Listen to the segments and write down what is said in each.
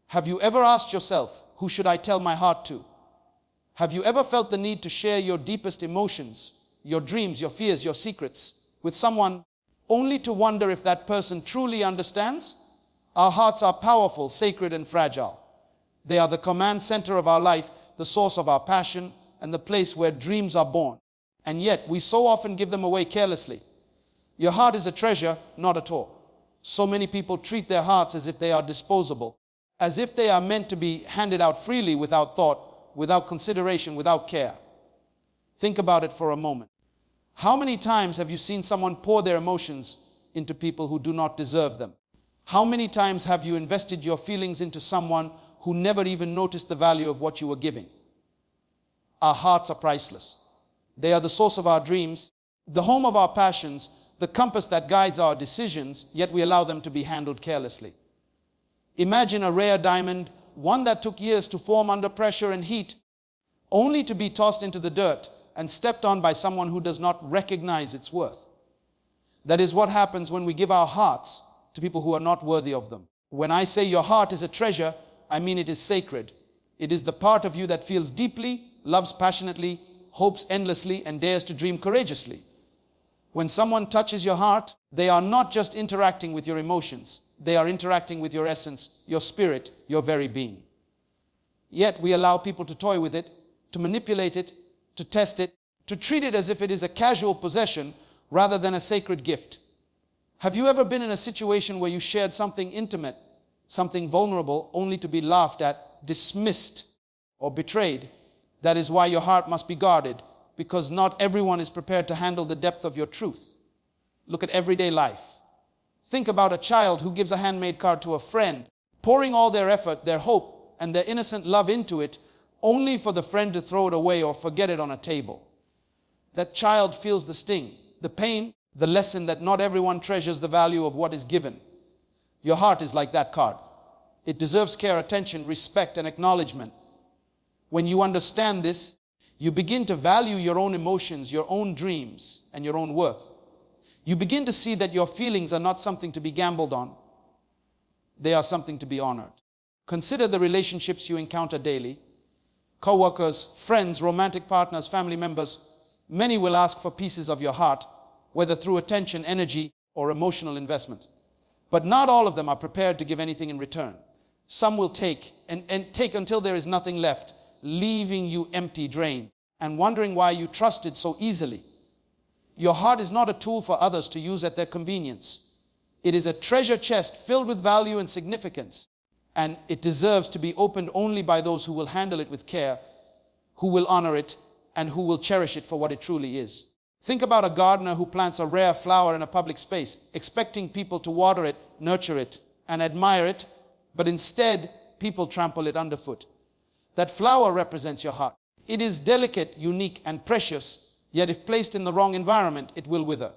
Have you ever asked yourself, who should I tell my heart to? Have you ever felt the need to share your deepest emotions, your dreams, your fears, your secrets with someone, only to wonder if that person truly understands? Our hearts are powerful, sacred, and fragile. They are the command center of our life, the source of our passion, and the place where dreams are born. And yet, we so often give them away carelessly. Your heart is a treasure, not a toy. So many people treat their hearts as if they are disposable, as if they are meant to be handed out freely without thought, without consideration, without care. Think about it for a moment. How many times have you seen someone pour their emotions into people who do not deserve them? How many times have you invested your feelings into someone who never even noticed the value of what you were giving? Our hearts are priceless. They are the source of our dreams, the home of our passions, the compass that guides our decisions, yet we allow them to be handled carelessly. Imagine a rare diamond, one that took years to form under pressure and heat, only to be tossed into the dirt and stepped on by someone who does not recognize its worth. That is what happens when we give our hearts to people who are not worthy of them. When I say your heart is a treasure, I mean it is sacred. It is the part of you that feels deeply, loves passionately, hopes endlessly, and dares to dream courageously. When someone touches your heart, they are not just interacting with your emotions. They are interacting with your essence, your spirit, your very being. Yet we allow people to toy with it, to manipulate it, to test it, to treat it as if it is a casual possession rather than a sacred gift. Have you ever been in a situation where you shared something intimate, something vulnerable, only to be laughed at, dismissed, or betrayed? That is why your heart must be guarded, because not everyone is prepared to handle the depth of your truth. Look at everyday life. Think about a child who gives a handmade card to a friend, pouring all their effort, their hope, and their innocent love into it, only for the friend to throw it away or forget it on a table. That child feels the sting, the pain, the lesson that not everyone treasures the value of what is given. Your heart is like that card. It deserves care, attention, respect, and acknowledgement. When you understand this, you begin to value your own emotions, your own dreams, and your own worth. You begin to see that your feelings are not something to be gambled on. They are something to be honored. Consider the relationships you encounter daily. Co-workers, friends, romantic partners, family members. Many will ask for pieces of your heart, whether through attention, energy, or emotional investment. But not all of them are prepared to give anything in return. Some will take and take until there is nothing left, leaving you empty, drained, and wondering why you trusted so easily. Your heart is not a tool for others to use at their convenience. It is a treasure chest filled with value and significance, and it deserves to be opened only by those who will handle it with care, who will honor it, and who will cherish it for what it truly is. Think about a gardener who plants a rare flower in a public space, expecting people to water it, nurture it, and admire it, but instead, people trample it underfoot. That flower represents your heart. It is delicate, unique, and precious, yet if placed in the wrong environment, it will wither.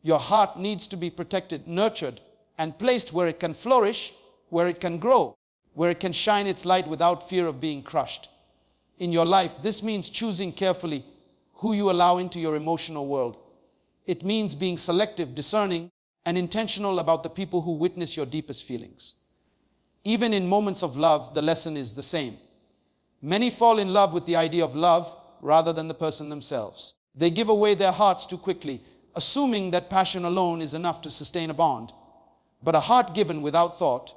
Your heart needs to be protected, nurtured, and placed where it can flourish, where it can grow, where it can shine its light without fear of being crushed. In your life, this means choosing carefully who you allow into your emotional world. It means being selective, discerning, and intentional about the people who witness your deepest feelings. Even in moments of love, the lesson is the same. Many fall in love with the idea of love rather than the person themselves. They give away their hearts too quickly, assuming that passion alone is enough to sustain a bond. But a heart given without thought,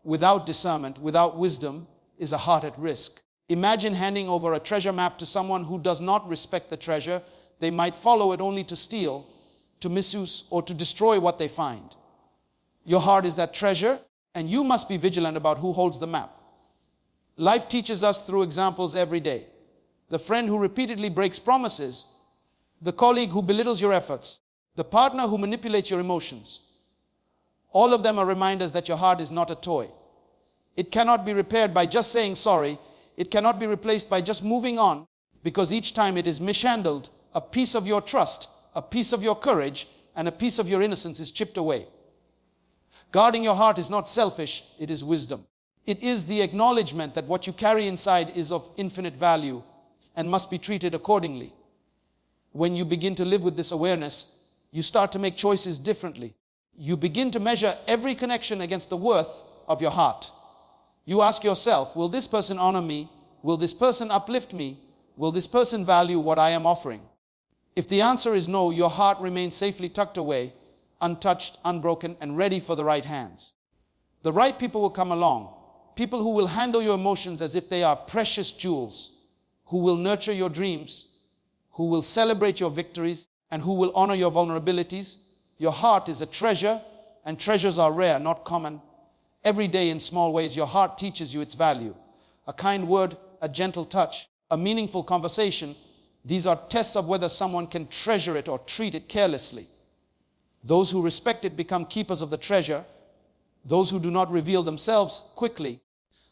without discernment, without wisdom, is a heart at risk. Imagine handing over a treasure map to someone who does not respect the treasure. They might follow it only to steal, to misuse, or to destroy what they find. Your heart is that treasure, and you must be vigilant about who holds the map. Life teaches us through examples every day. The friend who repeatedly breaks promises, the colleague who belittles your efforts, the partner who manipulates your emotions. All of them are reminders that your heart is not a toy. It cannot be repaired by just saying sorry. It cannot be replaced by just moving on, because each time it is mishandled, a piece of your trust, a piece of your courage, and a piece of your innocence is chipped away. Guarding your heart is not selfish, it is wisdom. It is the acknowledgement that what you carry inside is of infinite value and must be treated accordingly. When you begin to live with this awareness, you start to make choices differently. You begin to measure every connection against the worth of your heart. You ask yourself, will this person honor me? Will this person uplift me? Will this person value what I am offering? If the answer is no, your heart remains safely tucked away, untouched, unbroken, and ready for the right hands. The right people will come along, people who will handle your emotions as if they are precious jewels, who will nurture your dreams, who will celebrate your victories, and who will honor your vulnerabilities. Your heart is a treasure, and treasures are rare, not common. Every day in small ways, your heart teaches you its value. A kind word, a gentle touch, a meaningful conversation. These are tests of whether someone can treasure it or treat it carelessly. Those who respect it become keepers of the treasure. Those who do not reveal themselves quickly,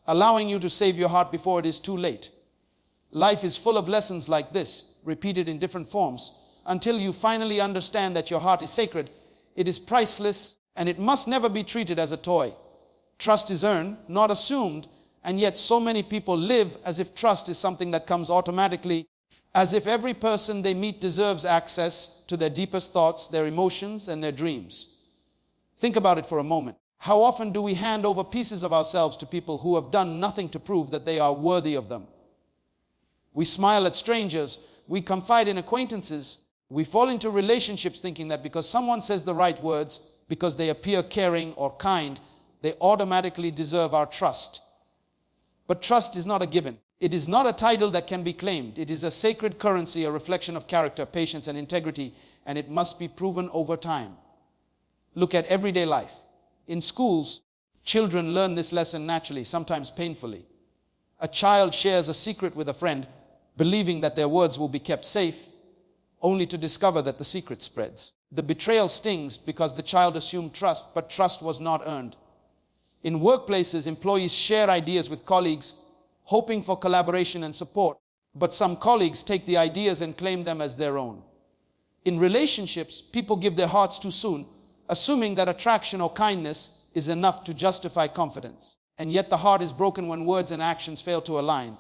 allowing you to save your heart before it is too late. Life is full of lessons like this, repeated in different forms, until you finally understand that your heart is sacred. It is priceless, and it must never be treated as a toy. Trust is earned, not assumed, and yet so many people live as if trust is something that comes automatically, as if every person they meet deserves access to their deepest thoughts, their emotions, and their dreams. Think about it for a moment. How often do we hand over pieces of ourselves to people who have done nothing to prove that they are worthy of them? We smile at strangers, we confide in acquaintances, we fall into relationships thinking that because someone says the right words, because they appear caring or kind, they automatically deserve our trust. But trust is not a given. It is not a title that can be claimed. It is a sacred currency, a reflection of character, patience, and integrity, and it must be proven over time. Look at everyday life. In schools, children learn this lesson naturally, sometimes painfully. A child shares a secret with a friend, believing that their words will be kept safe, only to discover that the secret spreads. The betrayal stings because the child assumed trust, but trust was not earned. In workplaces, employees share ideas with colleagues, hoping for collaboration and support, but some colleagues take the ideas and claim them as their own. In relationships, people give their hearts too soon, assuming that attraction or kindness is enough to justify confidence. And yet the heart is broken when words and actions fail to align.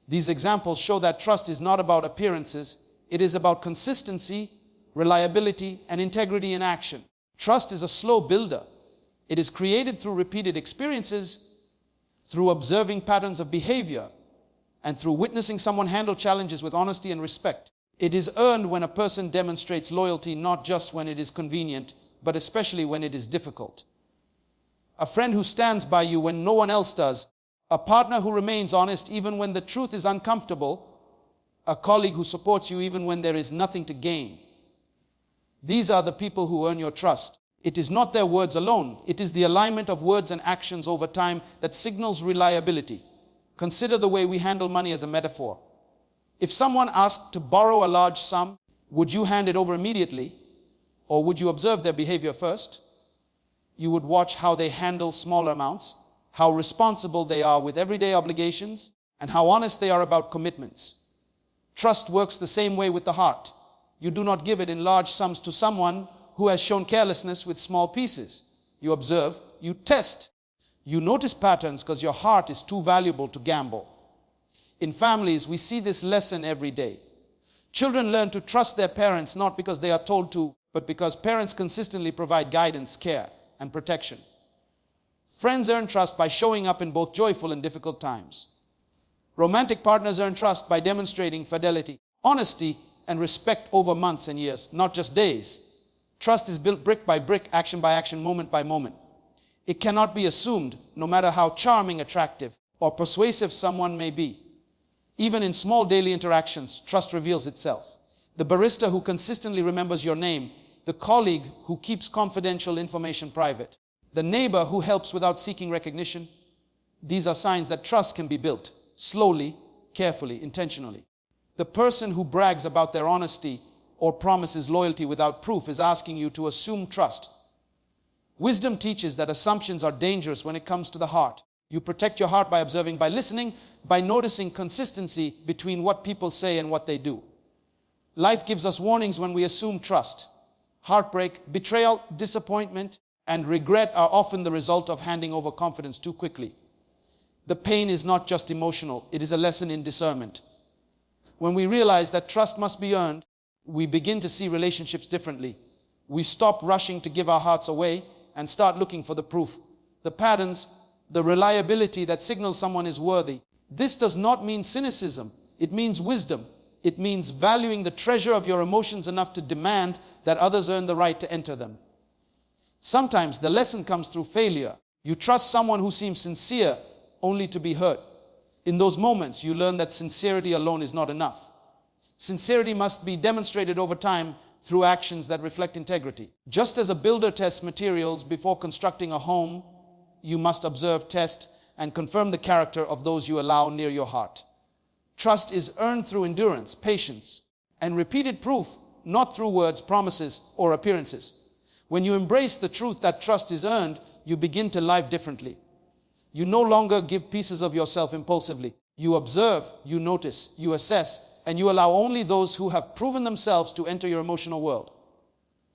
These examples show that trust is not about appearances. It is about consistency, reliability, and integrity in action. Trust is a slow builder. It is created through repeated experiences, through observing patterns of behavior, and through witnessing someone handle challenges with honesty and respect. It is earned when a person demonstrates loyalty, not just when it is convenient, but especially when it is difficult. A friend who stands by you when no one else does, a partner who remains honest even when the truth is uncomfortable, a colleague who supports you even when there is nothing to gain. These are the people who earn your trust. It is not their words alone. It is the alignment of words and actions over time that signals reliability. Consider the way we handle money as a metaphor. If someone asked to borrow a large sum, would you hand it over immediately? Or would you observe their behavior first? You would watch how they handle smaller amounts, how responsible they are with everyday obligations, and how honest they are about commitments. Trust works the same way with the heart. You do not give it in large sums to someone who has shown carelessness with small pieces. You observe, you test, you notice patterns because your heart is too valuable to gamble. In families, we see this lesson every day. Children learn to trust their parents not because they are told to, but because parents consistently provide guidance, care, and protection. Friends earn trust by showing up in both joyful and difficult times. Romantic partners earn trust by demonstrating fidelity, honesty, and respect over months and years, not just days. Trust is built brick by brick, action by action, moment by moment. It cannot be assumed, no matter how charming, attractive, or persuasive someone may be. Even in small daily interactions, trust reveals itself. The barista who consistently remembers your name, the colleague who keeps confidential information private, the neighbor who helps without seeking recognition. These are signs that trust can be built, slowly, carefully, intentionally. The person who brags about their honesty or promises loyalty without proof is asking you to assume trust. Wisdom teaches that assumptions are dangerous when it comes to the heart. You protect your heart by observing, by listening, by noticing consistency between what people say and what they do. Life gives us warnings when we assume trust. Heartbreak, betrayal, disappointment, and regret are often the result of handing over confidence too quickly. The pain is not just emotional, it is a lesson in discernment. When we realize that trust must be earned, we begin to see relationships differently. We stop rushing to give our hearts away and start looking for the proof, the patterns, the reliability that signals someone is worthy. This does not mean cynicism. It means wisdom. It means valuing the treasure of your emotions enough to demand that others earn the right to enter them. Sometimes the lesson comes through failure. You trust someone who seems sincere only to be hurt. In those moments, you learn that sincerity alone is not enough. Sincerity must be demonstrated over time through actions that reflect integrity. Just as a builder tests materials before constructing a home, you must observe, test, and confirm the character of those you allow near your heart. Trust is earned through endurance, patience, and repeated proof, not through words, promises, or appearances. When you embrace the truth that trust is earned, you begin to live differently. You no longer give pieces of yourself impulsively. You observe, you notice, you assess, and you allow only those who have proven themselves to enter your emotional world.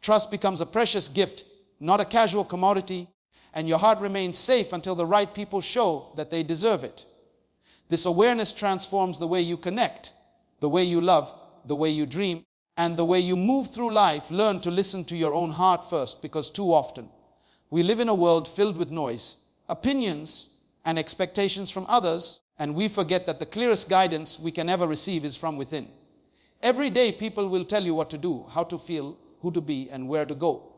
Trust becomes a precious gift, not a casual commodity, and your heart remains safe until the right people show that they deserve it. This awareness transforms the way you connect, the way you love, the way you dream, and the way you move through life. Learn to listen to your own heart first, because too often we live in a world filled with noise, opinions, and expectations from others, and we forget that the clearest guidance we can ever receive is from within. Every day people will tell you what to do, how to feel, who to be, and where to go.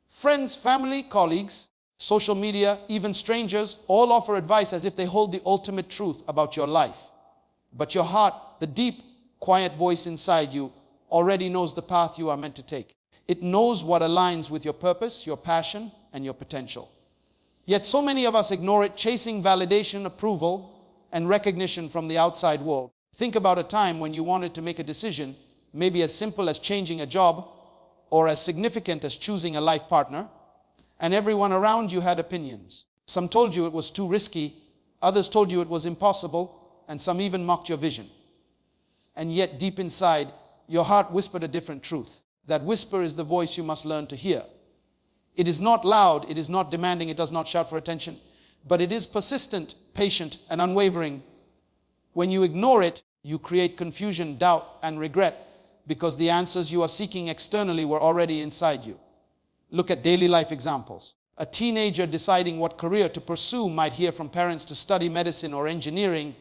Friends, family, colleagues, social media, even strangers, all offer advice as if they hold the ultimate truth about your life. But your heart, the deep, quiet voice inside you, already knows the path you are meant to take. It knows what aligns with your purpose, your passion, and your potential. Yet so many of us ignore it, chasing validation, approval, and recognition from the outside world. Think about a time when you wanted to make a decision, maybe as simple as changing a job, or as significant as choosing a life partner, and everyone around you had opinions. Some told you it was too risky, others told you it was impossible, and some even mocked your vision. And yet deep inside, your heart whispered a different truth. That whisper is the voice you must learn to hear. It is not loud, it is not demanding, it does not shout for attention, but it is persistent, patient, and unwavering. When you ignore it, you create confusion, doubt, and regret, because the answers you are seeking externally were already inside you. Look at daily life examples. A teenager deciding what career to pursue might hear from parents to study medicine or engineering,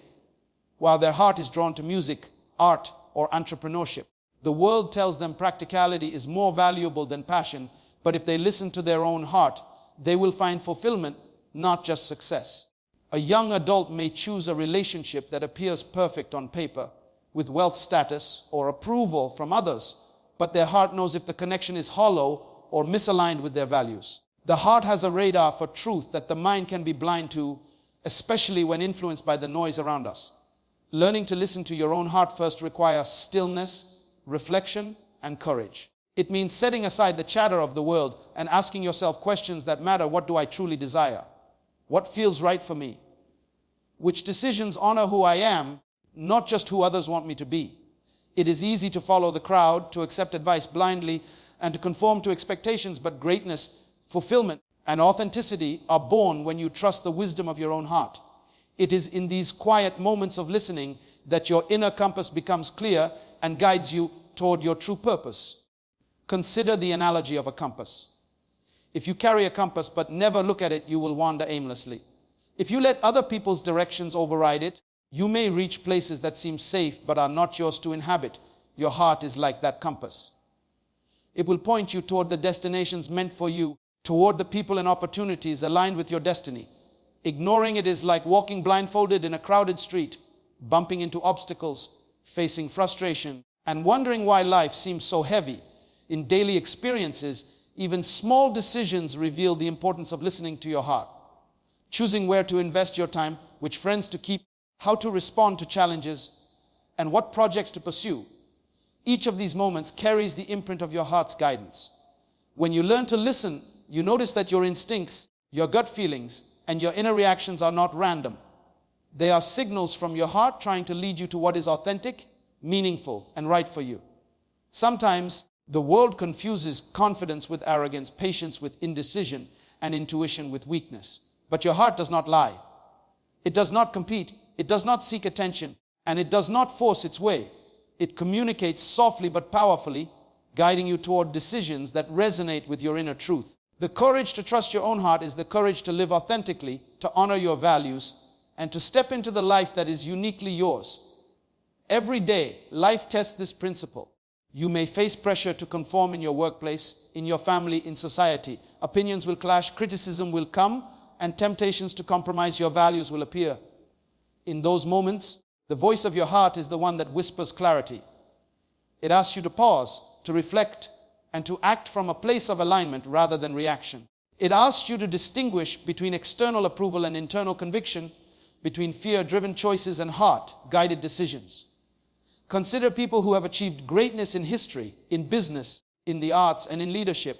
while their heart is drawn to music, art, or entrepreneurship. The world tells them practicality is more valuable than passion, but if they listen to their own heart, they will find fulfillment, not just success. A young adult may choose a relationship that appears perfect on paper, with wealth status or approval from others, but their heart knows if the connection is hollow or misaligned with their values. The heart has a radar for truth that the mind can be blind to, especially when influenced by the noise around us. Learning to listen to your own heart first requires stillness, reflection, and courage. It means setting aside the chatter of the world and asking yourself questions that matter. What do I truly desire? What feels right for me? Which decisions honor who I am, not just who others want me to be? It is easy to follow the crowd, to accept advice blindly, and to conform to expectations, but greatness, fulfillment, and authenticity are born when you trust the wisdom of your own heart. It is in these quiet moments of listening that your inner compass becomes clear and guides you toward your true purpose. Consider the analogy of a compass. If you carry a compass but never look at it, you will wander aimlessly. If you let other people's directions override it, you may reach places that seem safe but are not yours to inhabit. Your heart is like that compass. It will point you toward the destinations meant for you, toward the people and opportunities aligned with your destiny. Ignoring it is like walking blindfolded in a crowded street, bumping into obstacles, facing frustration, and wondering why life seems so heavy. In daily experiences, even small decisions reveal the importance of listening to your heart. Choosing where to invest your time, which friends to keep, how to respond to challenges, and what projects to pursue. Each of these moments carries the imprint of your heart's guidance. When you learn to listen, you notice that your instincts, your gut feelings, and your inner reactions are not random. They are signals from your heart trying to lead you to what is authentic, meaningful, and right for you. Sometimes the world confuses confidence with arrogance, patience with indecision, and intuition with weakness. But your heart does not lie. It does not compete. It does not seek attention. And it does not force its way. It communicates softly but powerfully, guiding you toward decisions that resonate with your inner truth. The courage to trust your own heart is the courage to live authentically, to honor your values, and to step into the life that is uniquely yours. Every day, life tests this principle. You may face pressure to conform in your workplace, in your family, in society. Opinions will clash, criticism will come, and temptations to compromise your values will appear. In those moments, the voice of your heart is the one that whispers clarity. It asks you to pause, to reflect, and to act from a place of alignment rather than reaction. It asks you to distinguish between external approval and internal conviction, between fear-driven choices and heart-guided decisions. Consider people who have achieved greatness in history, in business, in the arts, and in leadership.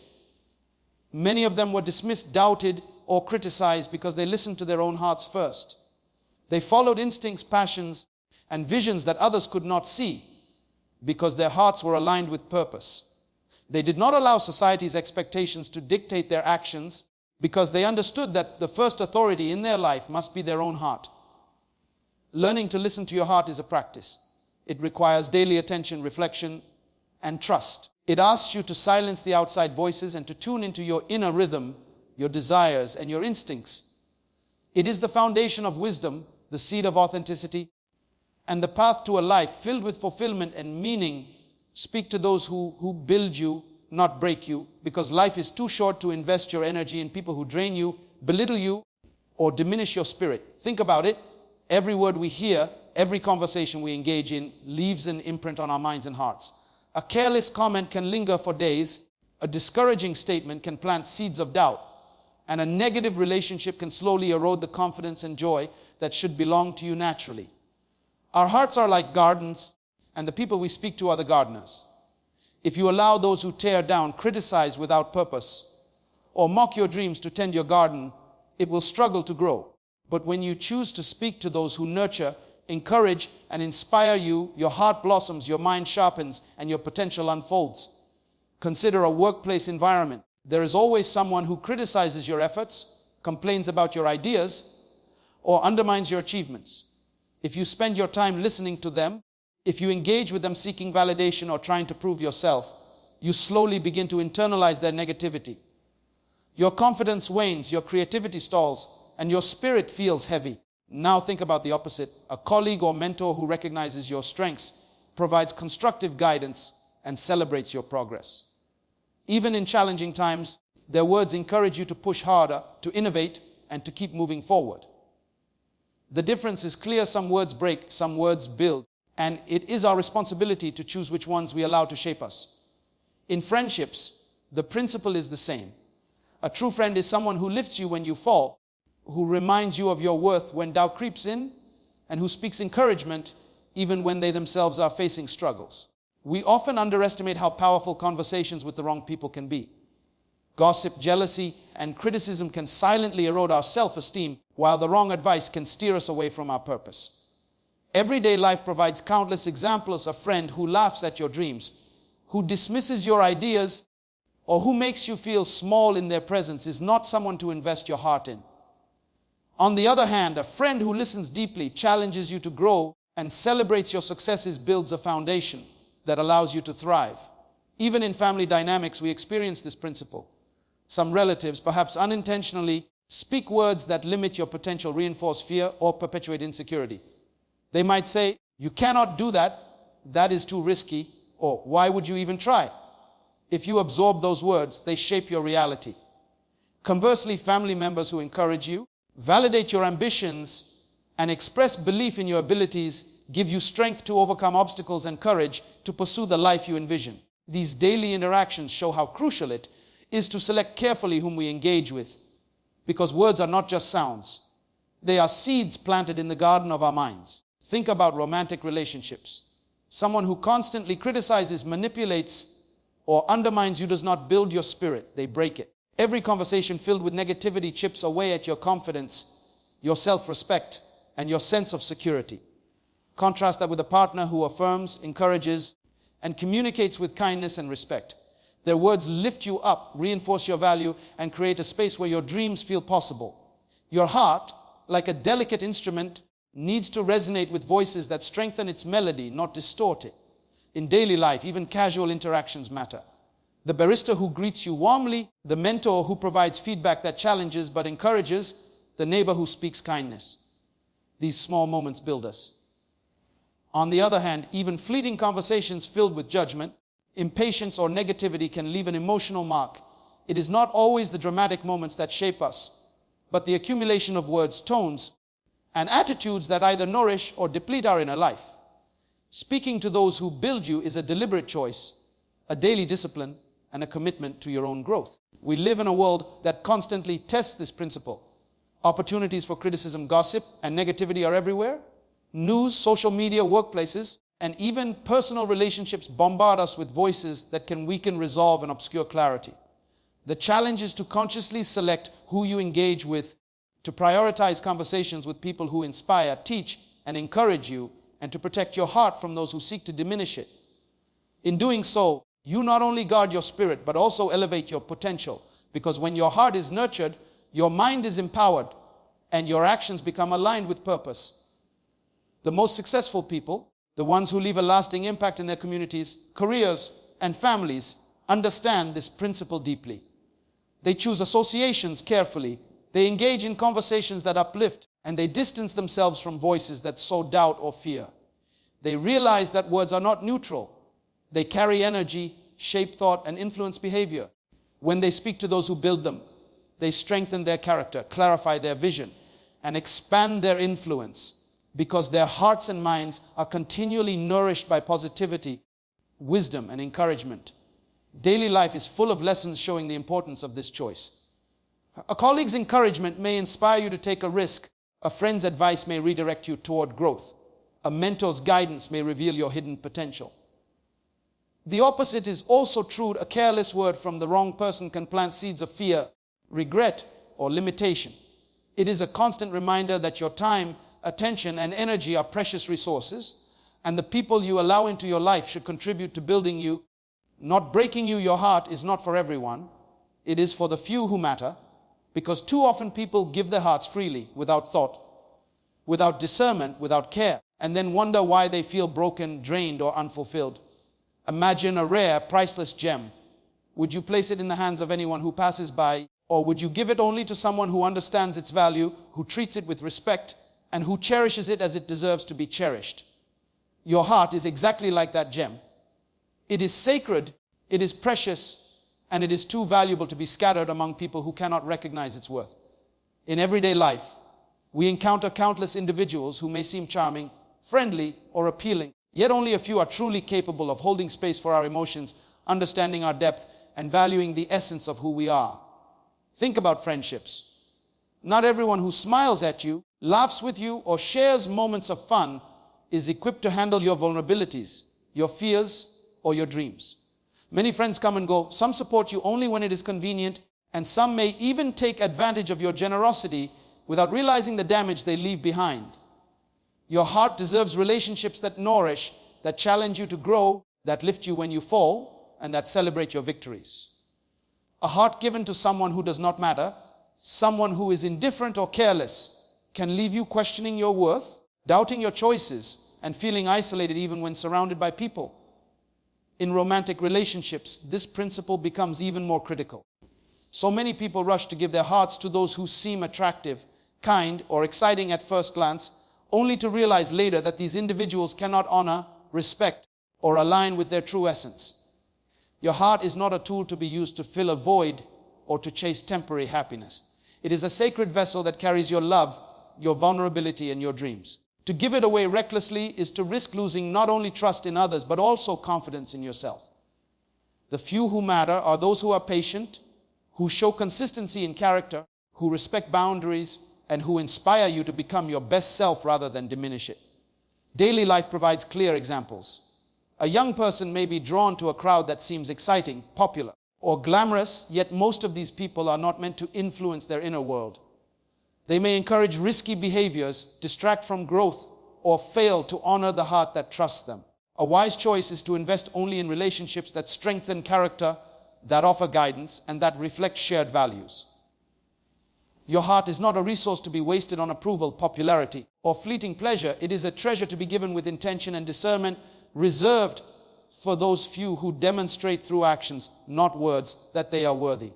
Many of them were dismissed, doubted, or criticized because they listened to their own hearts first. They followed instincts, passions, and visions that others could not see because their hearts were aligned with purpose. They did not allow society's expectations to dictate their actions because they understood that the first authority in their life must be their own heart. Learning to listen to your heart is a practice. It requires daily attention, reflection, and trust. It asks you to silence the outside voices and to tune into your inner rhythm, your desires, and your instincts. It is the foundation of wisdom, the seed of authenticity, and the path to a life filled with fulfillment and meaning. Speak to those who build you, not break you, because life is too short to invest your energy in people who drain you, belittle you, or diminish your spirit. Think about it. Every word we hear, every conversation we engage in leaves an imprint on our minds and hearts. A careless comment can linger for days. A discouraging statement can plant seeds of doubt. And a negative relationship can slowly erode the confidence and joy that should belong to you naturally. Our hearts are like gardens, and the people we speak to are the gardeners. If you allow those who tear down, criticize without purpose, or mock your dreams to tend your garden, it will struggle to grow. But when you choose to speak to those who nurture, encourage, and inspire you, your heart blossoms, your mind sharpens, and your potential unfolds. Consider a workplace environment. There is always someone who criticizes your efforts, complains about your ideas, or undermines your achievements. If you spend your time listening to them, if you engage with them seeking validation or trying to prove yourself, you slowly begin to internalize their negativity. Your confidence wanes, your creativity stalls, and your spirit feels heavy. Now think about the opposite. A colleague or mentor who recognizes your strengths, provides constructive guidance, and celebrates your progress. Even in challenging times, their words encourage you to push harder, to innovate, and to keep moving forward. The difference is clear. Some words break, some words build, and it is our responsibility to choose which ones we allow to shape us. In friendships, the principle is the same. A true friend is someone who lifts you when you fall, who reminds you of your worth when doubt creeps in, and who speaks encouragement even when they themselves are facing struggles. We often underestimate how powerful conversations with the wrong people can be. Gossip, jealousy, and criticism can silently erode our self-esteem, while the wrong advice can steer us away from our purpose. Everyday life provides countless examples of a friend who laughs at your dreams, who dismisses your ideas, or who makes you feel small in their presence is not someone to invest your heart in. On the other hand, a friend who listens deeply, challenges you to grow, and celebrates your successes builds a foundation that allows you to thrive. Even in family dynamics, we experience this principle. Some relatives, perhaps unintentionally, speak words that limit your potential, reinforce fear, or perpetuate insecurity. They might say, "You cannot do that. That is too risky," or "Why would you even try?" If you absorb those words, they shape your reality. Conversely, family members who encourage you, validate your ambitions, and express belief in your abilities give you strength to overcome obstacles and courage to pursue the life you envision. These daily interactions show how crucial it is to select carefully whom we engage with, because words are not just sounds. They are seeds planted in the garden of our minds. Think about romantic relationships. Someone who constantly criticizes, manipulates, or undermines you does not build your spirit, they break it. Every conversation filled with negativity chips away at your confidence, your self-respect, and your sense of security. Contrast that with a partner who affirms, encourages, and communicates with kindness and respect. Their words lift you up, reinforce your value, and create a space where your dreams feel possible. Your heart, like a delicate instrument, needs to resonate with voices that strengthen its melody, not distort it. In daily life, even casual interactions matter. The barista who greets you warmly, the mentor who provides feedback that challenges but encourages, the neighbor who speaks kindness. These small moments build us. On the other hand, even fleeting conversations filled with judgment, impatience, or negativity can leave an emotional mark. It is not always the dramatic moments that shape us, but the accumulation of words, tones, and attitudes that either nourish or deplete our inner life. Speaking to those who build you is a deliberate choice, a daily discipline, and a commitment to your own growth. We live in a world that constantly tests this principle. Opportunities for criticism, gossip, and negativity are everywhere. News, social media, workplaces, and even personal relationships bombard us with voices that can weaken resolve and obscure clarity. The challenge is to consciously select who you engage with, to prioritize conversations with people who inspire, teach, and encourage you, and to protect your heart from those who seek to diminish it. In doing so, you not only guard your spirit, but also elevate your potential, because when your heart is nurtured, your mind is empowered, and your actions become aligned with purpose. The most successful people, the ones who leave a lasting impact in their communities, careers, and families, understand this principle deeply. They choose associations carefully. They engage in conversations that uplift, and they distance themselves from voices that sow doubt or fear. They realize that words are not neutral. They carry energy, shape thought, and influence behavior. When they speak to those who build them, they strengthen their character, clarify their vision, and expand their influence, because their hearts and minds are continually nourished by positivity, wisdom, and encouragement. Daily life is full of lessons showing the importance of this choice. A colleague's encouragement may inspire you to take a risk. A friend's advice may redirect you toward growth. A mentor's guidance may reveal your hidden potential. The opposite is also true. A careless word from the wrong person can plant seeds of fear, regret, or limitation. It is a constant reminder that your time, attention, and energy are precious resources, and the people you allow into your life should contribute to building you, not breaking you. Your heart is not for everyone. It is for the few who matter, because too often people give their hearts freely, without thought, without discernment, without care, and then wonder why they feel broken, drained, or unfulfilled. Imagine a rare, priceless gem. Would you place it in the hands of anyone who passes by, or would you give it only to someone who understands its value, who treats it with respect, and who cherishes it as it deserves to be cherished? Your heart is exactly like that gem. It is sacred, it is precious, and it is too valuable to be scattered among people who cannot recognize its worth. In everyday life, we encounter countless individuals who may seem charming, friendly, or appealing, yet only a few are truly capable of holding space for our emotions, understanding our depth, and valuing the essence of who we are. Think about friendships. Not everyone who smiles at you, laughs with you, or shares moments of fun is equipped to handle your vulnerabilities, your fears, or your dreams. Many friends come and go. Some support you only when it is convenient, and some may even take advantage of your generosity without realizing the damage they leave behind. Your heart deserves relationships that nourish, that challenge you to grow, that lift you when you fall, and that celebrate your victories. A heart given to someone who does not matter, someone who is indifferent or careless, can leave you questioning your worth, doubting your choices, and feeling isolated even when surrounded by people. In romantic relationships, this principle becomes even more critical. So many people rush to give their hearts to those who seem attractive, kind, or exciting at first glance, only to realize later that these individuals cannot honor, respect, or align with their true essence. Your heart is not a tool to be used to fill a void or to chase temporary happiness. It is a sacred vessel that carries your love, your vulnerability, and your dreams. To give it away recklessly is to risk losing not only trust in others, but also confidence in yourself. The few who matter are those who are patient, who show consistency in character, who respect boundaries, and who inspire you to become your best self rather than diminish it. Daily life provides clear examples. A young person may be drawn to a crowd that seems exciting, popular, or glamorous, yet most of these people are not meant to influence their inner world. They may encourage risky behaviors, distract from growth, or fail to honor the heart that trusts them. A wise choice is to invest only in relationships that strengthen character, that offer guidance, and that reflect shared values. Your heart is not a resource to be wasted on approval, popularity, or fleeting pleasure. It is a treasure to be given with intention and discernment, reserved for those few who demonstrate through actions, not words, that they are worthy.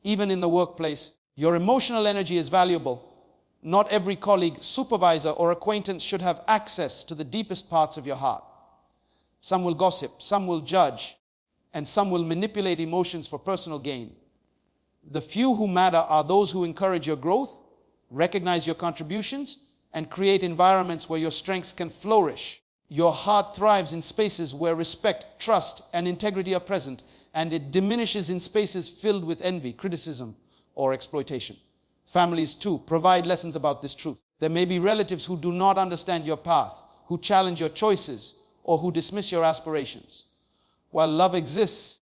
Even in the workplace, your emotional energy is valuable. Not every colleague, supervisor, or acquaintance should have access to the deepest parts of your heart. Some will gossip, some will judge, and some will manipulate emotions for personal gain. The few who matter are those who encourage your growth, recognize your contributions, and create environments where your strengths can flourish. Your heart thrives in spaces where respect, trust, and integrity are present, and it diminishes in spaces filled with envy, criticism, or exploitation. Families, too, provide lessons about this truth. There may be relatives who do not understand your path, who challenge your choices, or who dismiss your aspirations. While love exists,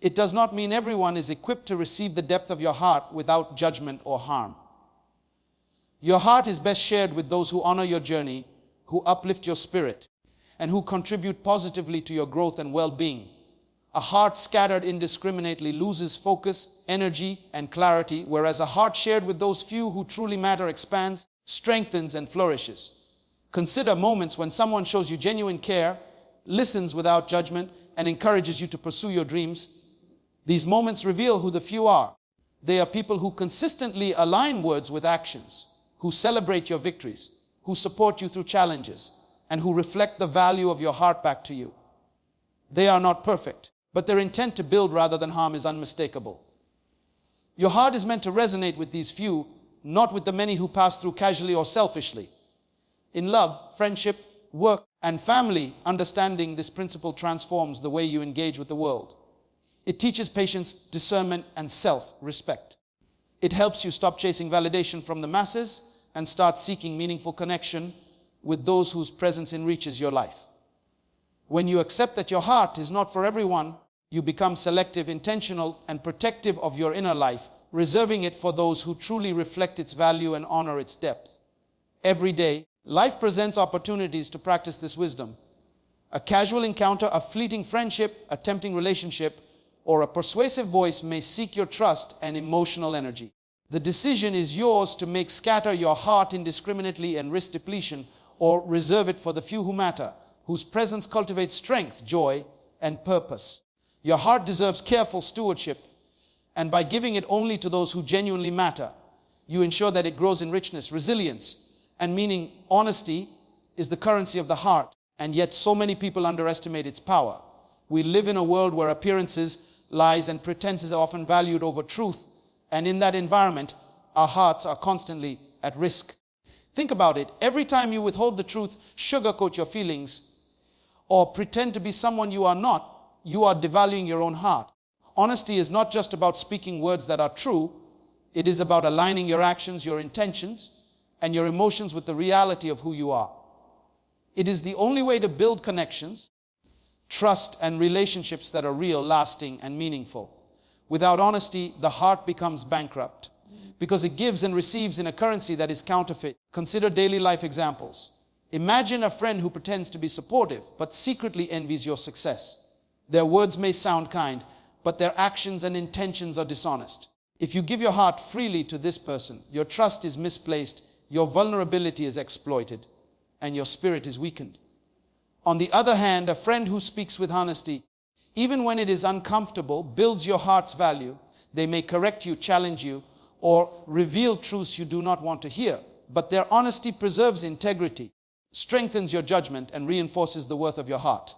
it does not mean everyone is equipped to receive the depth of your heart without judgment or harm. Your heart is best shared with those who honor your journey, who uplift your spirit, and who contribute positively to your growth and well-being. A heart scattered indiscriminately loses focus, energy, and clarity, whereas a heart shared with those few who truly matter expands, strengthens, and flourishes. Consider moments when someone shows you genuine care, listens without judgment, and encourages you to pursue your dreams. These moments reveal who the few are. They are people who consistently align words with actions, who celebrate your victories, who support you through challenges, and who reflect the value of your heart back to you. They are not perfect, but their intent to build rather than harm is unmistakable. Your heart is meant to resonate with these few, not with the many who pass through casually or selfishly. In love, friendship, work, and family, understanding this principle transforms the way you engage with the world. It teaches patience, discernment, and self-respect. It helps you stop chasing validation from the masses and start seeking meaningful connection with those whose presence enriches your life. When you accept that your heart is not for everyone, you become selective, intentional, and protective of your inner life, reserving it for those who truly reflect its value and honor its depth. Every day, life presents opportunities to practice this wisdom. A casual encounter, a fleeting friendship, a tempting relationship, or a persuasive voice may seek your trust and emotional energy. The decision is yours to make scatter your heart indiscriminately and risk depletion, or reserve it for the few who matter, whose presence cultivates strength, joy, and purpose. Your heart deserves careful stewardship, and by giving it only to those who genuinely matter, you ensure that it grows in richness, resilience, and meaning. Honesty is the currency of the heart, and yet so many people underestimate its power. We live in a world where appearances, lies, and pretenses are often valued over truth, and in that environment, our hearts are constantly at risk. Think about it. Every time you withhold the truth, sugarcoat your feelings, or pretend to be someone you are not, you are devaluing your own heart. Honesty is not just about speaking words that are true. It is about aligning your actions, your intentions, and your emotions with the reality of who you are. It is the only way to build connections, trust, and relationships that are real, lasting, and meaningful. Without honesty, the heart becomes bankrupt because it gives and receives in a currency that is counterfeit. Consider daily life examples. Imagine a friend who pretends to be supportive but secretly envies your success. Their words may sound kind, but their actions and intentions are dishonest. If you give your heart freely to this person, your trust is misplaced, your vulnerability is exploited, and your spirit is weakened. On the other hand, a friend who speaks with honesty, even when it is uncomfortable, builds your heart's value. They may correct you, challenge you, or reveal truths you do not want to hear, but their honesty preserves integrity, strengthens your judgment, and reinforces the worth of your heart.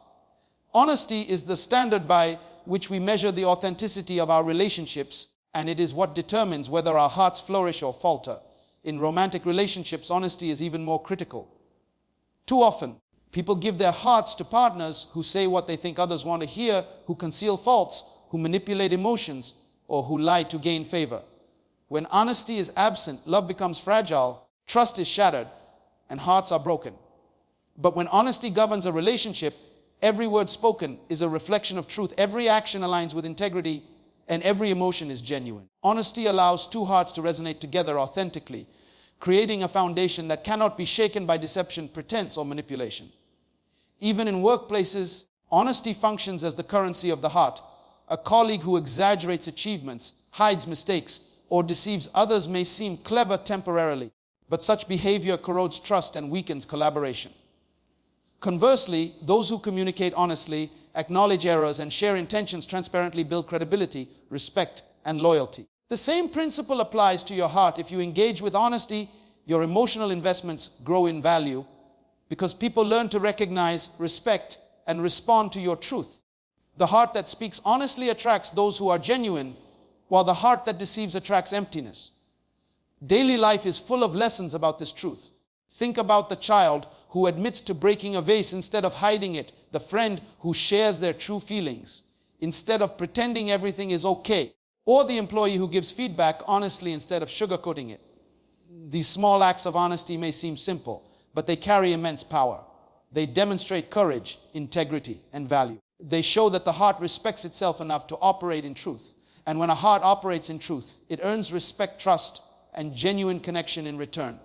Honesty is the standard by which we measure the authenticity of our relationships, and it is what determines whether our hearts flourish or falter. In romantic relationships, honesty is even more critical. Too often, people give their hearts to partners who say what they think others want to hear, who conceal faults, who manipulate emotions, or who lie to gain favor. When honesty is absent, love becomes fragile, trust is shattered, and hearts are broken. But when honesty governs a relationship, every word spoken is a reflection of truth, every action aligns with integrity, and every emotion is genuine. Honesty allows two hearts to resonate together authentically, creating a foundation that cannot be shaken by deception, pretense, or manipulation. Even in workplaces, honesty functions as the currency of the heart. A colleague who exaggerates achievements, hides mistakes, or deceives others may seem clever temporarily, but such behavior corrodes trust and weakens collaboration. Conversely, those who communicate honestly, acknowledge errors, and share intentions transparently build credibility, respect, and loyalty. The same principle applies to your heart. If you engage with honesty, Your emotional investments grow in value because people learn to recognize, respect, and respond to your truth. The heart that speaks honestly attracts those who are genuine, while the heart that deceives attracts emptiness. Daily life is full of lessons about this truth. Think about the child who admits to breaking a vase instead of hiding it, the friend who shares their true feelings instead of pretending everything is okay, or the employee who gives feedback honestly instead of sugarcoating it. These small acts of honesty may seem simple, but they carry immense power. They demonstrate courage, integrity, and value. They show that the heart respects itself enough to operate in truth. And when a heart operates in truth, it earns respect, trust, and genuine connection in return.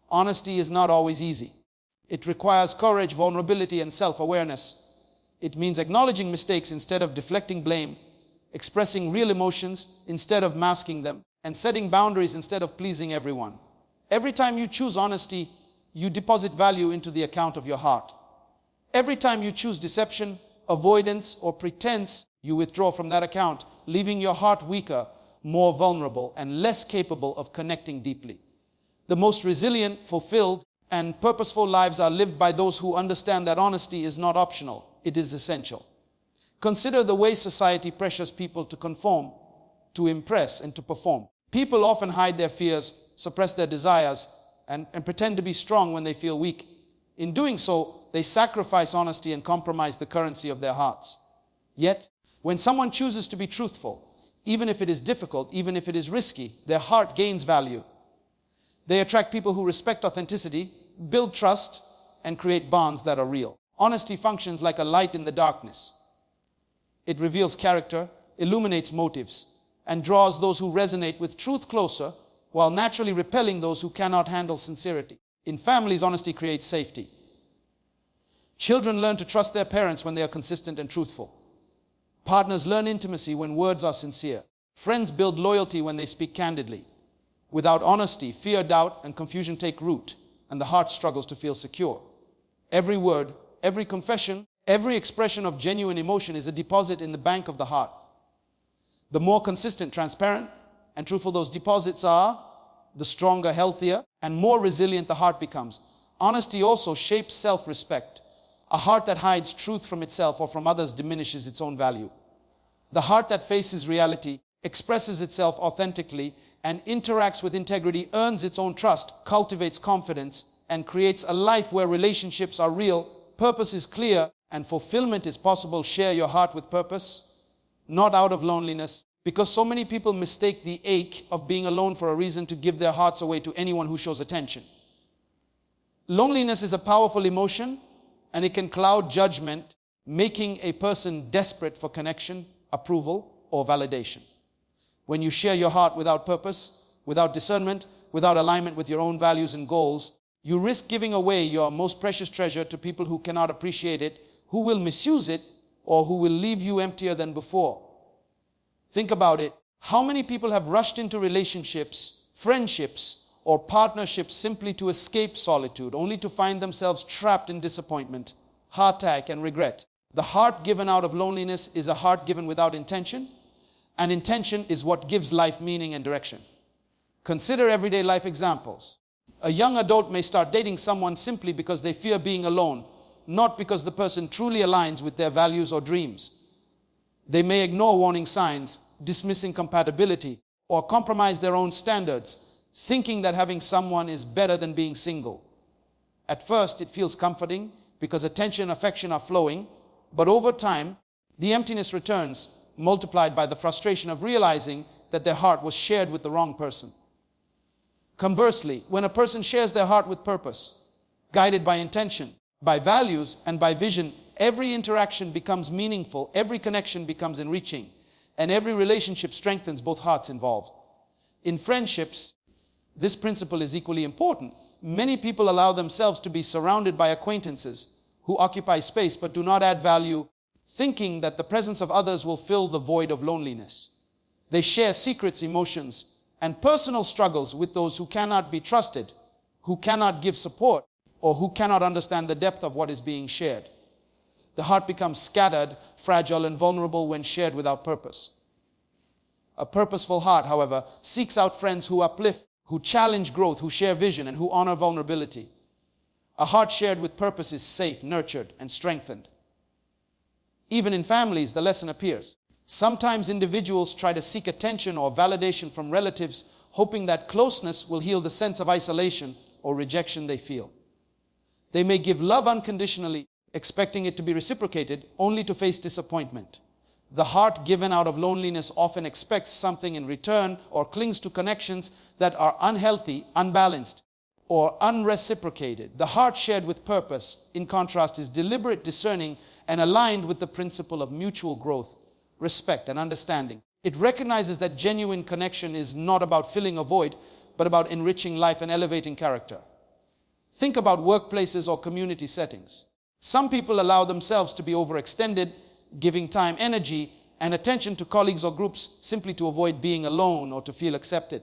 Honesty is not always easy. It requires courage, vulnerability, and self-awareness. It means acknowledging mistakes instead of deflecting blame, expressing real emotions instead of masking them, and setting boundaries instead of pleasing everyone. Every time you choose honesty, you deposit value into the account of your heart. Every time you choose deception, avoidance, or pretense, you withdraw from that account, leaving your heart weaker, more vulnerable, and less capable of connecting deeply. The most resilient, fulfilled, and purposeful lives are lived by those who understand that honesty is not optional, it is essential. Consider the way society pressures people to conform, to impress, and to perform. People often hide their fears, suppress their desires, and pretend to be strong when they feel weak. In doing so, they sacrifice honesty and compromise the currency of their hearts. Yet, when someone chooses to be truthful, even if it is difficult, even if it is risky, their heart gains value. They attract people who respect authenticity, build trust, and create bonds that are real. Honesty functions like a light in the darkness. It reveals character, illuminates motives, and draws those who resonate with truth closer, while naturally repelling those who cannot handle sincerity. In families, honesty creates safety. Children learn to trust their parents when they are consistent and truthful. Partners learn intimacy when words are sincere. Friends build loyalty when they speak candidly. Without honesty, fear, doubt, and confusion take root, and the heart struggles to feel secure. Every word, every confession, every expression of genuine emotion is a deposit in the bank of the heart. The more consistent, transparent, and truthful those deposits are, the stronger, healthier, and more resilient the heart becomes. Honesty also shapes self-respect. A heart that hides truth from itself or from others diminishes its own value. The heart that faces reality, expresses itself authentically, and interacts with integrity earns its own trust, cultivates confidence, and creates a life where relationships are real, purpose is clear, and fulfillment is possible. Share your heart with purpose, not out of loneliness, because so many people mistake the ache of being alone for a reason to give their hearts away to anyone who shows attention. Loneliness is a powerful emotion, and it can cloud judgment, making a person desperate for connection, approval, or validation. When you share your heart without purpose, without discernment, without alignment with your own values and goals, you risk giving away your most precious treasure to people who cannot appreciate it, who will misuse it, or who will leave you emptier than before. Think about it. How many people have rushed into relationships, friendships, or partnerships simply to escape solitude, only to find themselves trapped in disappointment, heartache, and regret? The heart given out of loneliness is a heart given without intention, and intention is what gives life meaning and direction. Consider everyday life examples. A young adult may start dating someone simply because they fear being alone, not because the person truly aligns with their values or dreams. They may ignore warning signs, dismissing compatibility, or compromise their own standards, thinking that having someone is better than being single. At first, it feels comforting because attention and affection are flowing, but over time, the emptiness returns, multiplied by the frustration of realizing that their heart was shared with the wrong person. Conversely, when a person shares their heart with purpose, guided by intention, by values, and by vision, every interaction becomes meaningful, every connection becomes enriching, and every relationship strengthens both hearts involved. In friendships, this principle is equally important. Many people allow themselves to be surrounded by acquaintances who occupy space but do not add value, thinking that the presence of others will fill the void of loneliness. They share secrets, emotions, and personal struggles with those who cannot be trusted, who cannot give support, or who cannot understand the depth of what is being shared. The heart becomes scattered, fragile, and vulnerable when shared without purpose. A purposeful heart, however, seeks out friends who uplift, who challenge growth, who share vision, and who honor vulnerability. A heart shared with purpose is safe, nurtured, and strengthened. Even in families, the lesson appears. Sometimes individuals try to seek attention or validation from relatives, hoping that closeness will heal the sense of isolation or rejection they feel. They may give love unconditionally, expecting it to be reciprocated, only to face disappointment. The heart given out of loneliness often expects something in return or clings to connections that are unhealthy, unbalanced, or unreciprocated. The heart shared with purpose, in contrast, is deliberate, discerning, and aligned with the principle of mutual growth, respect, and understanding. It recognizes that genuine connection is not about filling a void, but about enriching life and elevating character. Think about workplaces or community settings. Some people allow themselves to be overextended, giving time, energy, and attention to colleagues or groups simply to avoid being alone or to feel accepted.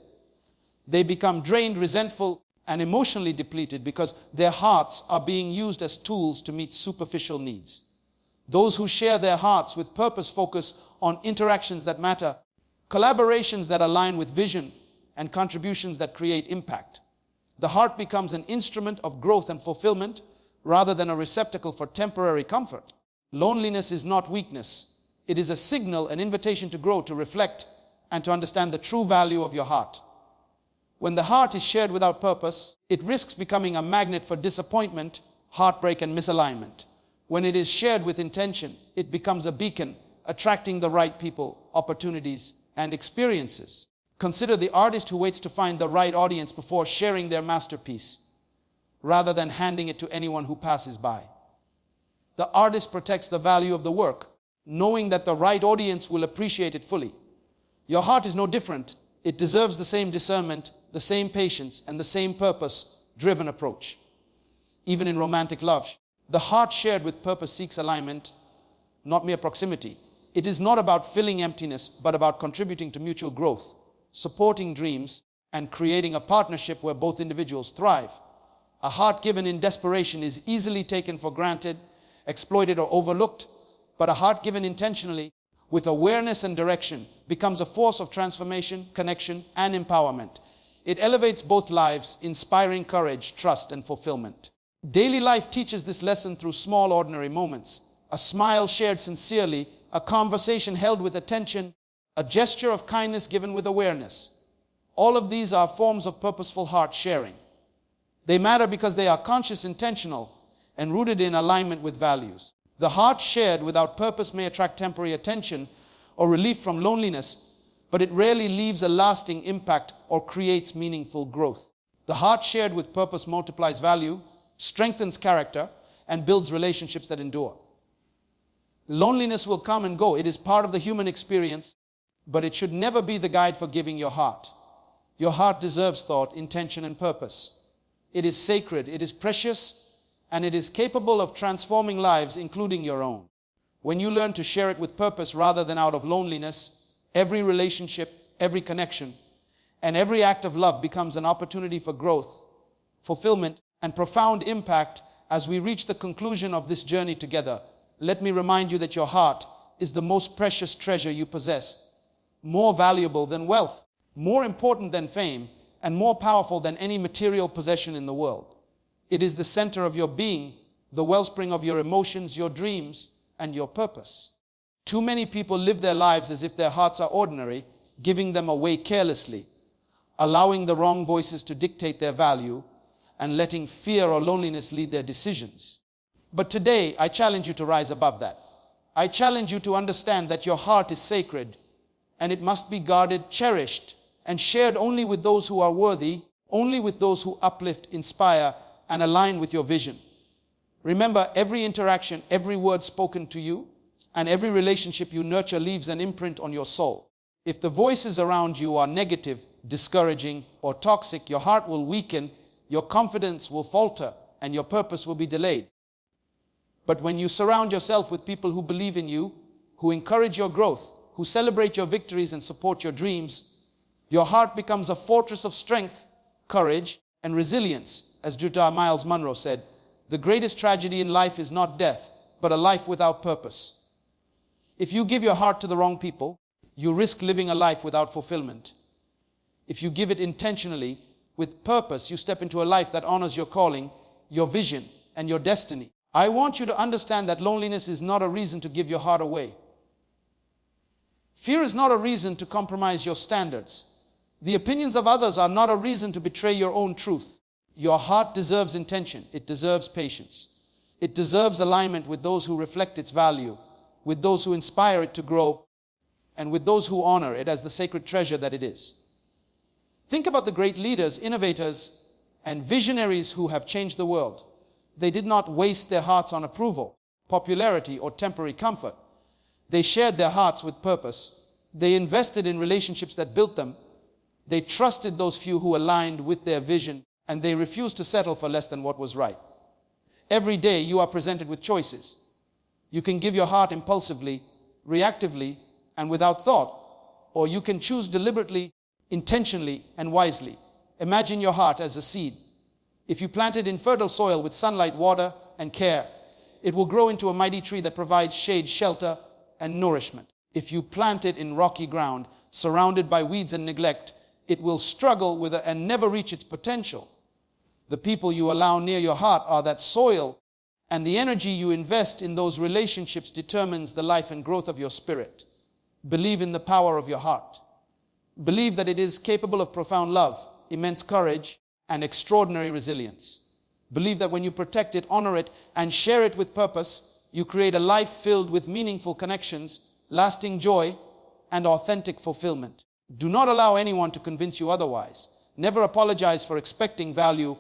They become drained, resentful, and emotionally depleted because their hearts are being used as tools to meet superficial needs. Those who share their hearts with purpose focus on interactions that matter, collaborations that align with vision, and contributions that create impact. The heart becomes an instrument of growth and fulfillment rather than a receptacle for temporary comfort. Loneliness is not weakness. It is a signal, an invitation to grow, to reflect, and to understand the true value of your heart. When the heart is shared without purpose, it risks becoming a magnet for disappointment, heartbreak, and misalignment. When it is shared with intention, it becomes a beacon, attracting the right people, opportunities, and experiences. Consider the artist who waits to find the right audience before sharing their masterpiece, rather than handing it to anyone who passes by. The artist protects the value of the work, knowing that the right audience will appreciate it fully. Your heart is no different. It deserves the same discernment, the same patience, and the same purpose-driven approach. Even in romantic love, the heart shared with purpose seeks alignment, not mere proximity. It is not about filling emptiness, but about contributing to mutual growth, supporting dreams, and creating a partnership where both individuals thrive. A heart given in desperation is easily taken for granted, exploited, or overlooked, but a heart given intentionally, with awareness and direction, becomes a force of transformation, connection, and empowerment. It elevates both lives, inspiring courage, trust, and fulfillment. Daily life teaches this lesson through small, ordinary moments. A smile shared sincerely, a conversation held with attention, a gesture of kindness given with awareness. All of these are forms of purposeful heart sharing. They matter because they are conscious, intentional, and rooted in alignment with values. The heart shared without purpose may attract temporary attention or relief from loneliness, but it rarely leaves a lasting impact or creates meaningful growth. The heart shared with purpose multiplies value, strengthens character, and builds relationships that endure. Loneliness will come and go. It is part of the human experience, but it should never be the guide for giving your heart. Your heart deserves thought, intention, and purpose. It is sacred, it is precious, and it is capable of transforming lives, including your own. When you learn to share it with purpose rather than out of loneliness, every relationship, every connection, and every act of love becomes an opportunity for growth, fulfillment, and profound impact. As we reach the conclusion of this journey together, let me remind you that your heart is the most precious treasure you possess, more valuable than wealth, more important than fame, and more powerful than any material possession in the world. It is the center of your being, the wellspring of your emotions, your dreams, and your purpose. Too many people live their lives as if their hearts are ordinary, giving them away carelessly, allowing the wrong voices to dictate their value, and letting fear or loneliness lead their decisions. But today, I challenge you to rise above that. I challenge you to understand that your heart is sacred, and it must be guarded, cherished, and shared only with those who are worthy, only with those who uplift, inspire, and align with your vision. Remember, every interaction, every word spoken to you, and every relationship you nurture leaves an imprint on your soul. If the voices around you are negative, discouraging, or toxic, your heart will weaken, your confidence will falter, and your purpose will be delayed. But when you surround yourself with people who believe in you, who encourage your growth, who celebrate your victories and support your dreams, your heart becomes a fortress of strength, courage, and resilience. As Dr. Myles Munroe said, the greatest tragedy in life is not death, but a life without purpose. If you give your heart to the wrong people, you risk living a life without fulfillment. If you give it intentionally, with purpose, you step into a life that honors your calling, your vision, and your destiny. I want you to understand that loneliness is not a reason to give your heart away. Fear is not a reason to compromise your standards. The opinions of others are not a reason to betray your own truth. Your heart deserves intention. It deserves patience. It deserves alignment with those who reflect its value, with those who inspire it to grow, and with those who honor it as the sacred treasure that it is. Think about the great leaders, innovators, and visionaries who have changed the world. They did not waste their hearts on approval, popularity, or temporary comfort. They shared their hearts with purpose. They invested in relationships that built them. They trusted those few who aligned with their vision, and they refused to settle for less than what was right. Every day you are presented with choices. You can give your heart impulsively, reactively, and without thought, or you can choose deliberately, intentionally, and wisely. Imagine your heart as a seed. If you plant it in fertile soil with sunlight, water, and care, it will grow into a mighty tree that provides shade, shelter, and nourishment. If you plant it in rocky ground, surrounded by weeds and neglect, it will struggle with and never reach its potential. The people you allow near your heart are that soil, and the energy you invest in those relationships determines the life and growth of your spirit. Believe in the power of your heart. Believe that it is capable of profound love, immense courage, and extraordinary resilience. Believe that when you protect it, honor it, and share it with purpose, you create a life filled with meaningful connections, lasting joy, and authentic fulfillment. Do not allow anyone to convince you otherwise. Never apologize for expecting value,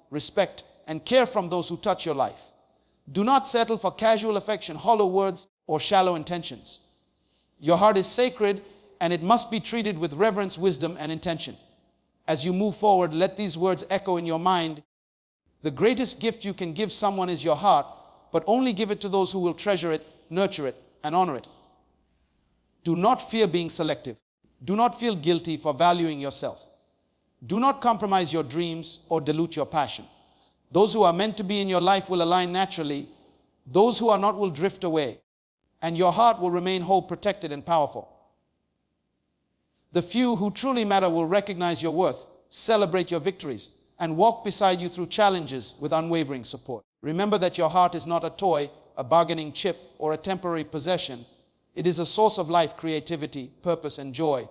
respect, and care from those who touch your life. Do not settle for casual affection, hollow words, or shallow intentions. Your heart is sacred, and it must be treated with reverence, wisdom, and intention. As you move forward, let these words echo in your mind. The greatest gift you can give someone is your heart, but only give it to those who will treasure it, nurture it, and honor it. Do not fear being selective. Do not feel guilty for valuing yourself. Do not compromise your dreams or dilute your passion. Those who are meant to be in your life will align naturally. Those who are not will drift away, and your heart will remain whole, protected, and powerful. The few who truly matter will recognize your worth, celebrate your victories, and walk beside you through challenges with unwavering support. Remember that your heart is not a toy, a bargaining chip, or a temporary possession. It is a source of life, creativity, purpose, and joy.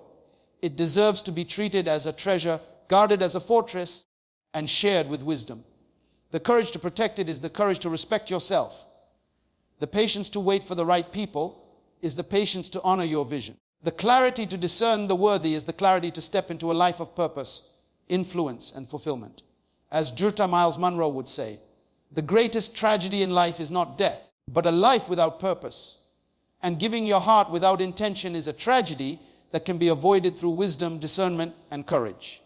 It deserves to be treated as a treasure, guarded as a fortress, and shared with wisdom. The courage to protect it is the courage to respect yourself. The patience to wait for the right people is the patience to honor your vision. The clarity to discern the worthy is the clarity to step into a life of purpose, influence, and fulfillment. As Jurta Myles Munroe would say, the greatest tragedy in life is not death, but a life without purpose. And giving your heart without intention is a tragedy that can be avoided through wisdom, discernment, and courage.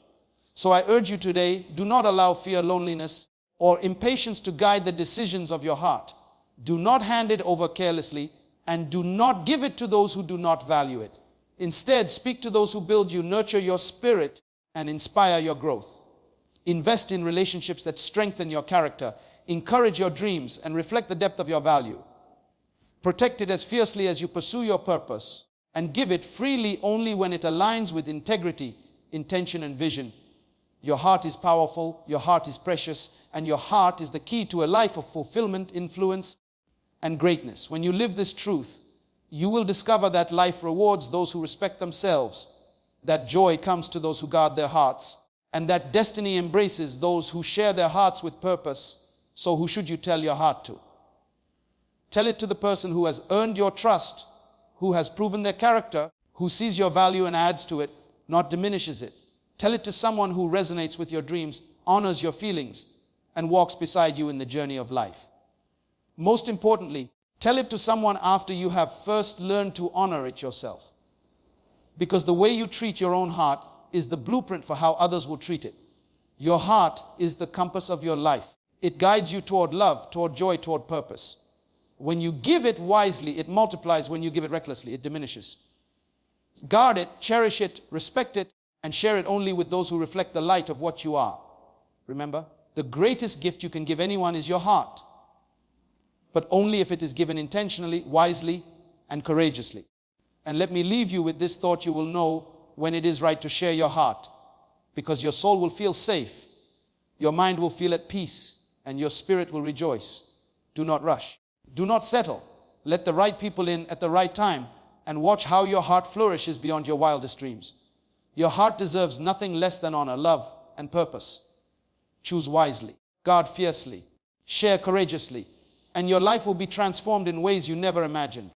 So I urge you today, do not allow fear, loneliness, or impatience to guide the decisions of your heart. Do not hand it over carelessly, and do not give it to those who do not value it. Instead, speak to those who build you, nurture your spirit, and inspire your growth. Invest in relationships that strengthen your character, encourage your dreams, and reflect the depth of your value. Protect it as fiercely as you pursue your purpose, and give it freely only when it aligns with integrity, intention, and vision. Your heart is powerful, your heart is precious, and your heart is the key to a life of fulfillment, influence, and greatness. When you live this truth, you will discover that life rewards those who respect themselves, that joy comes to those who guard their hearts, and that destiny embraces those who share their hearts with purpose. So who should you tell your heart to? Tell it to the person who has earned your trust, who has proven their character, who sees your value and adds to it, not diminishes it. Tell it to someone who resonates with your dreams, honors your feelings, and walks beside you in the journey of life. Most importantly, tell it to someone after you have first learned to honor it yourself. Because the way you treat your own heart is the blueprint for how others will treat it. Your heart is the compass of your life. It guides you toward love, toward joy, toward purpose. When you give it wisely, it multiplies. When you give it recklessly, it diminishes. Guard it, cherish it, respect it, and share it only with those who reflect the light of what you are. Remember, the greatest gift you can give anyone is your heart, but only if it is given intentionally, wisely, and courageously. And let me leave you with this thought: you will know when it is right to share your heart because your soul will feel safe, your mind will feel at peace, and your spirit will rejoice. Do not rush. Do not settle. Let the right people in at the right time, and watch how your heart flourishes beyond your wildest dreams. Your heart deserves nothing less than honor, love, and purpose. Choose wisely, guard fiercely, share courageously, and your life will be transformed in ways you never imagined.